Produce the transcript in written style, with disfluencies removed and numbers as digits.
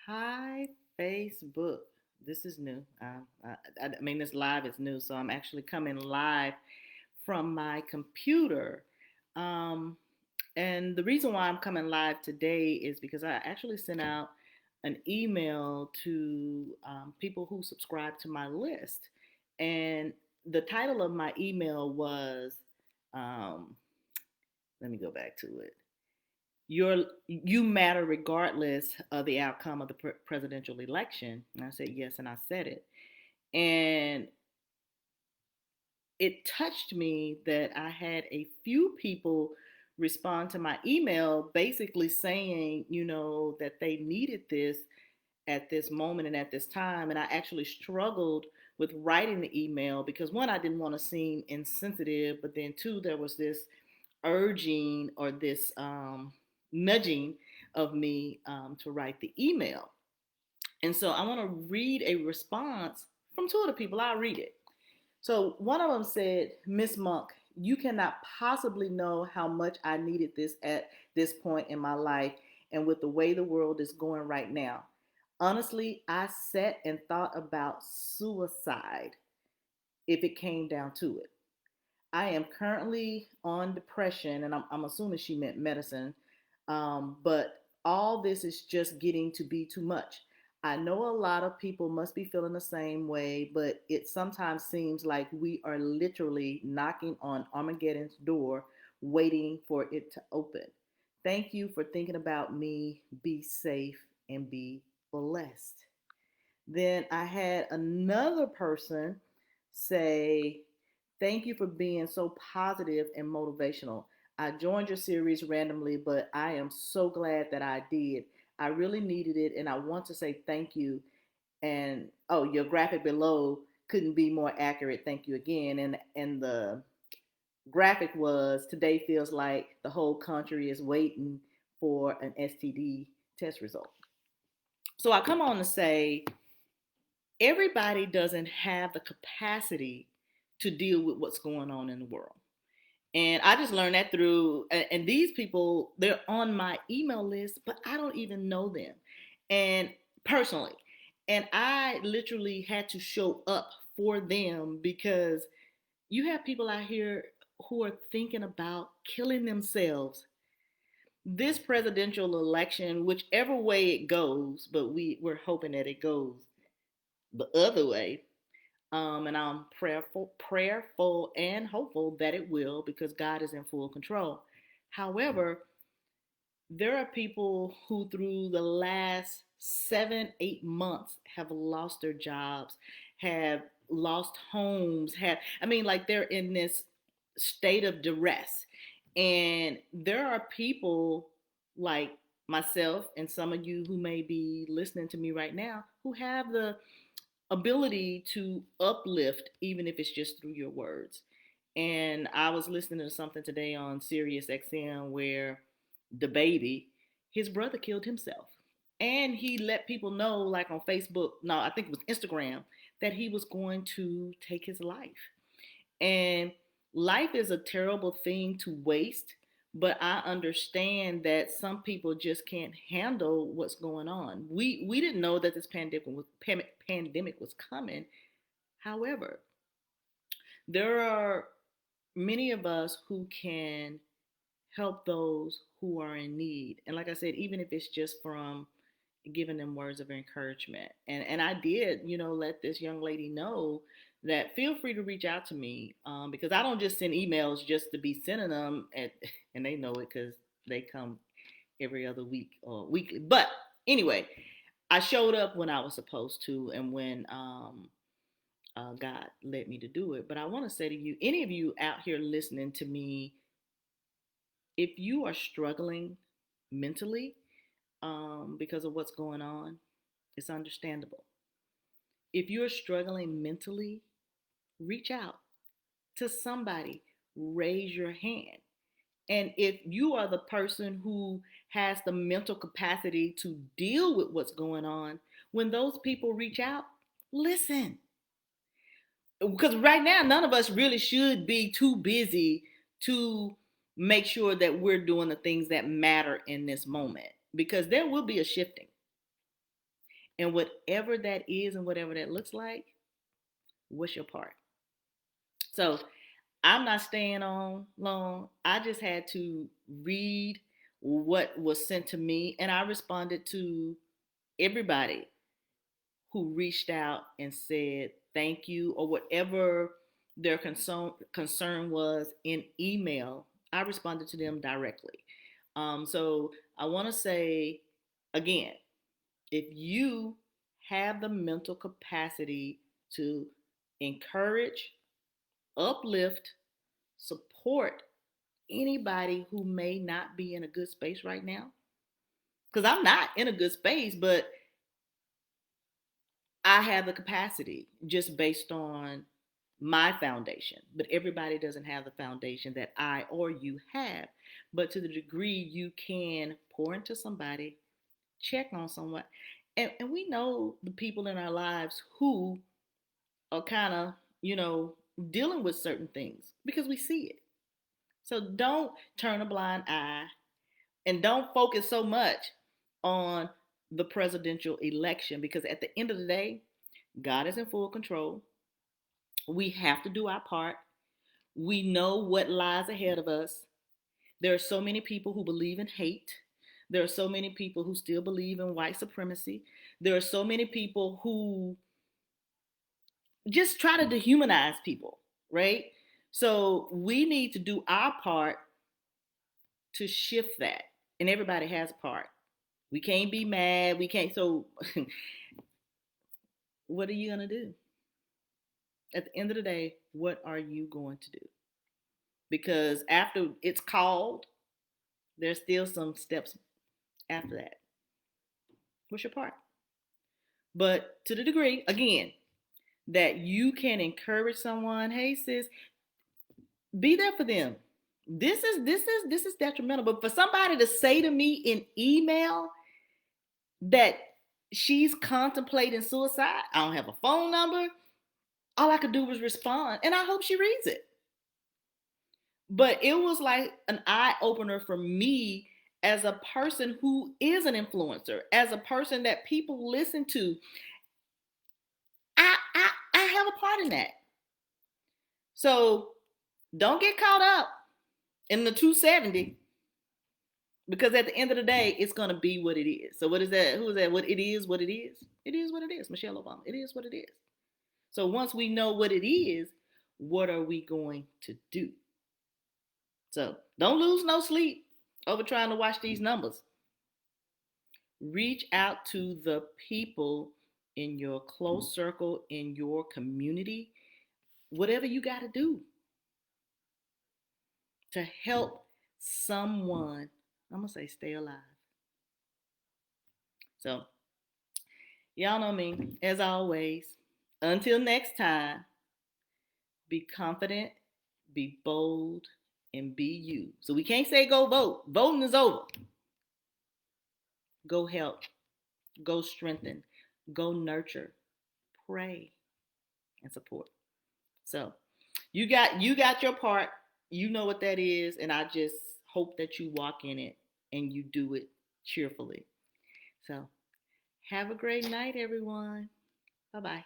Hi, Facebook. This is new. I mean, this live is new, so I'm actually coming live from my computer. Um, and the reason why I'm coming live today is because I actually sent out an email to people who subscribe to my list. And the title of my email was, um, let me go back to it. You matter regardless of the outcome of the presidential election. And I said yes, and I said it. And it touched me that I had a few people respond to my email basically saying, that they needed this at this moment and at this time. And I actually struggled with writing the email because one, I didn't want to seem insensitive, but then two, there was this urging or this nudging of me to write the email. And so I want to read a response from two of the people. I'll read it. So one of them said, Miss Monk, you cannot possibly know how much I needed this at this point in my life and with the way the world is going right now. Honestly, I sat and thought about suicide if it came down to it. I am currently on depression, and I'm assuming she meant medicine, but all this is just getting to be too much. I know a lot of people must be feeling the same way, but it sometimes seems like we are literally knocking on Armageddon's door, waiting for it to open. Thank you for thinking about me. Be safe and be blessed. Then I had another person say, thank you for being so positive and motivational. I joined your series randomly, but I am so glad that I did. I really needed it, and I want to say thank you. And oh, your graphic below couldn't be more accurate. Thank you again. And the graphic was today feels like the whole country is waiting for an STD test result. So I come on to say everybody doesn't have the capacity to deal with what's going on in the world. And I just learned that through, and these people, they're on my email list, but I don't even know them. And personally, and I literally had to show up for them because you have people out here who are thinking about killing themselves. This presidential election, whichever way it goes, but we're hoping that it goes the other way, and I'm prayerful and hopeful that it will because God is in full control. However, there are people who, through the last 7, 8 months, have lost their jobs, have lost homes, like they're in this state of duress. And there are people like myself and some of you who may be listening to me right now who have the ability to uplift, even if it's just through your words. And I was listening to something today on Sirius XM where the baby, his brother killed himself. And he let people know, like on Facebook, no, I think it was Instagram, that he was going to take his life. And life is a terrible thing to waste, but I understand that some people just can't handle what's going on. We didn't know that this pandemic was coming. However, there are many of us who can help those who are in need. And like I said, even if it's just from giving them words of encouragement. And I did, let this young lady know that feel free to reach out to me because I don't just send emails just to be sending them, and they know it because they come every other week or weekly. But anyway, I showed up when I was supposed to and when God led me to do it. But I want to say to you, any of you out here listening to me, if you are struggling mentally because of what's going on, it's understandable. If you're struggling mentally, reach out to somebody, raise your hand. And if you are the person who has the mental capacity to deal with what's going on, when those people reach out, listen. Because right now, none of us really should be too busy to make sure that we're doing the things that matter in this moment because there will be a shifting. And whatever that is and whatever that looks like, what's your part? So I'm not staying on long. I just had to read what was sent to me, and I responded to everybody who reached out and said thank you or whatever their concern was in email. I responded to them directly. So I want to say again, if you have the mental capacity to encourage, uplift, support anybody who may not be in a good space right now, because I'm not in a good space, but I have the capacity just based on my foundation. But everybody doesn't have the foundation that I or you have. But to the degree you can pour into somebody, check on someone. And we know the people in our lives who are kind of, dealing with certain things because we see it. So don't turn a blind eye and don't focus so much on the presidential election because at the end of the day, God is in full control. We have to do our part. We know what lies ahead of us. There are so many people who believe in hate. There are so many people who still believe in white supremacy. There are so many people who just try to dehumanize people, right? So we need to do our part to shift that. And everybody has a part. We can't be mad. We can't. So, what are you going to do? At the end of the day, what are you going to do? Because after it's called, there's still some steps after that. What's your part? But to the degree, again, that you can encourage someone, hey sis, be there for them. This is detrimental. But for somebody to say to me in email that she's contemplating suicide, I don't have a phone number. All I could do was respond, and I hope she reads it. But it was like an eye opener for me as a person who is an influencer, as a person that people listen to. I have a part in that. So don't get caught up in the 270 because at the end of the day, it's going to be what it is. So what is that? Who is that? What it is, what it is. It is what it is. Michelle Obama. It is what it is. So once we know what it is, what are we going to do? So don't lose no sleep over trying to watch these numbers. Reach out to the people in your close circle, in your community, whatever you got to do to help someone, I'm going to say stay alive. So, y'all know me, as always. Until next time, be confident, be bold, and be you. So we can't say go vote. Voting is over. Go help. Go strengthen. Go nurture. Pray and support. So you got your part. You know what that is, and I just hope that you walk in it and you do it cheerfully. So have a great night, everyone. Bye-bye.